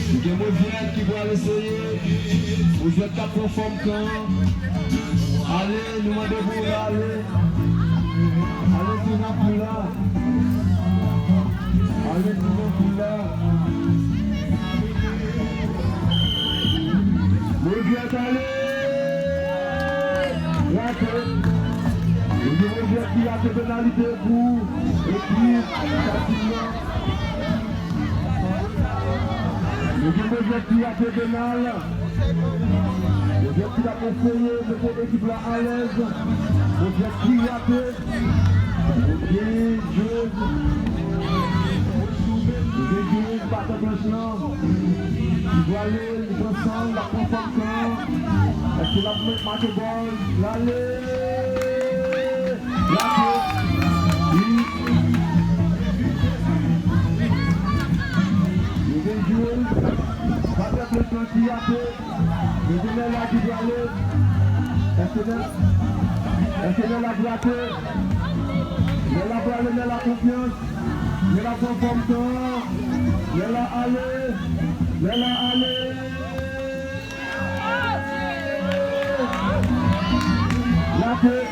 Il y a des mouvements qui vont essayer. Vous êtes pas conforme quand. Allez, nous demandez-vous là, allez. Allez, tout le monde là. Allez, tout le monde là. Vous allez. Là, il y a des gens qui ont des pénalités pour l'équipe, Casim. Il y a des gens qui ont des pénales. Il y a des gens qui ont conseillé de cette équipe-là à l'aise. Il y a des gens qui ont des joueurs. Les joueurs battent maintenant. Ils doivent aller ensemble, la conformation. Est-ce que la marque est bonne? L'allée! Les joueurs battent le temps qui a fait. Les joueurs là qui doivent aller. Est-ce que la droite? Mais la confiance. Mais la conformation. Mais la aller. Mais la aller. La tête.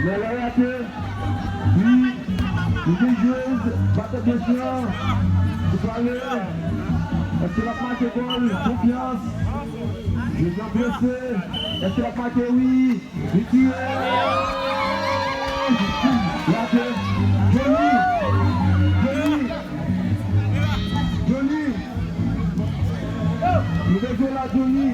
Mais la tête. Oui. Les joueuses battent bien sûr. Tu peux aller. Est-ce que la marque est bonne? Confiance. Je suis blessé. Est-ce que la marque est oui? Victoire. La tête. Johnny. Nous devons jouer la Johnny.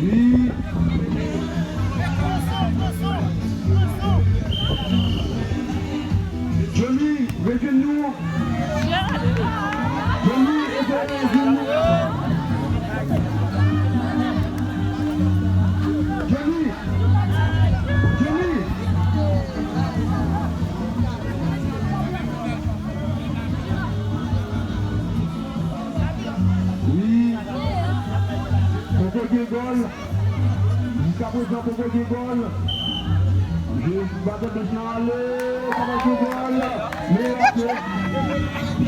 Oui. Johnny, rejoins-nous. Johnny, rejoins-nous. Jusqu'à présent, pour le goal. Je battais maintenant aller, ça va jouer goal. Mais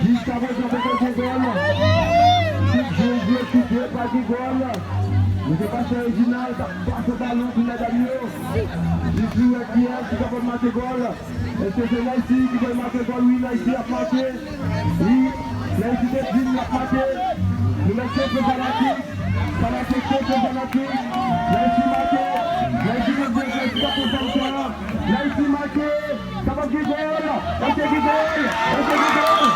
jusqu'à présent, pour le goal. Je suis pas du goal. Je ne sais pas si c'est original, ça passe au ballon pour les amis. Je suis qui est, qui va marquer goal. Est-ce que c'est là ici qui va marquer goal? Oui, là ici a marqué. Oui, là ici des films a marqué. Le mec c'est fanatique. Fanatique, c'est fanatique. Là ici marqué. Là ici le but, là ici là ici marqué. Ça va jouer goal. Est-ce que c'est goal? Est-ce que c'est goal?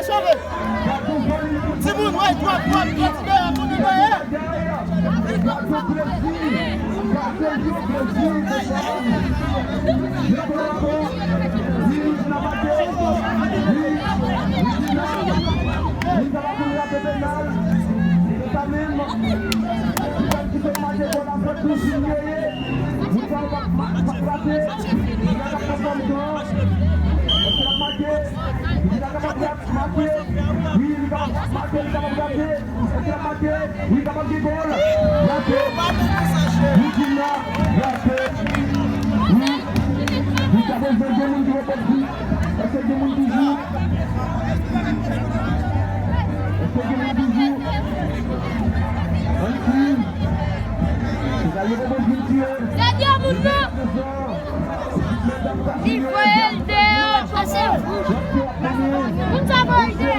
Chauve! Simone, ouais, droite, Daniel Moulin Il faut aider, c'est vous. Vous avez aidé.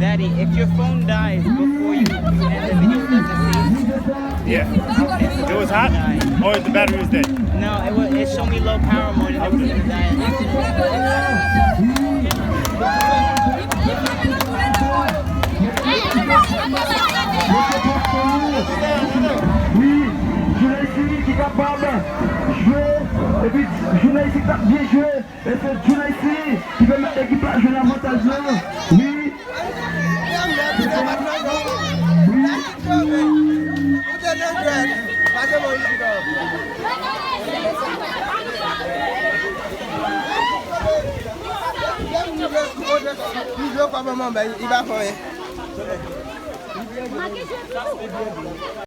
Daddy, if your phone dies before you end the video, does it say? Yeah. It was hot? Or the battery was dead? No, it showed me low power mode and it was gonna die. Oui, journaliste qui est capable de jouer, et puis journaliste qui va bien jouer, et c'est journaliste qui veut mettre l'équipe à jouer l'avantage. Oui. Il va faire.